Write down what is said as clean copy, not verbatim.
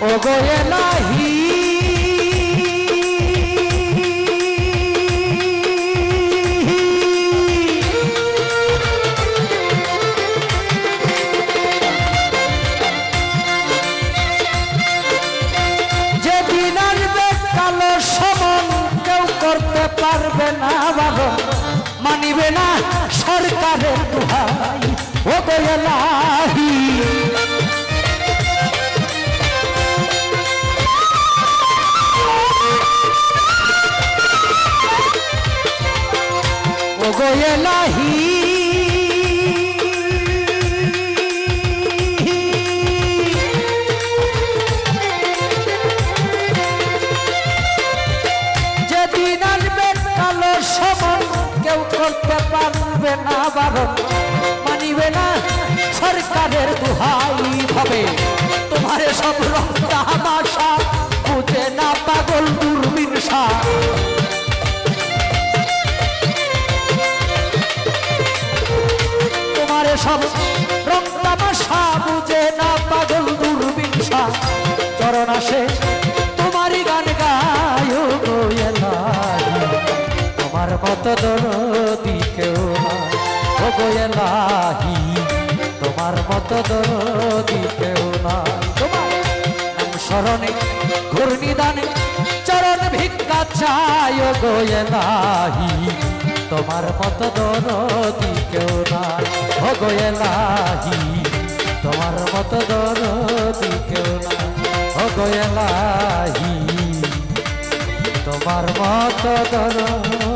ও গো এলাহি যেদিন আসবে কালো সমন কেউ করতে পারবে না বারণ মানিবে না সরকারের দোহাই ও গো এলাহি ও গো এলাহি যেদিন আসবে কালো সমন কেউ করতে পারবে না বারণ মানিবে না সরকারের দোহাই হবে তোমার সব রং তামাশা বুঝে না পাগল দূরবীন শাহ তোমারে সব রং তামাশা বুঝে না পাগল দূরবীন শাহ চরণ আসে তোমারই গান গায় গো এলাহি তোমার মত দরদি কেউ না ও গো এলাহি তোমার মত দরদি কেউ না তোমার নাম স্মরণে ঘূর্ণিদানে চরণ ভিক্ষা চায় ও গো এলাহি তোমার মত দরদি কেউ নাই ও গো এলাহি তোমার মত দরদি কেউ নাই ও গো এলাহি তোমার মত দরদি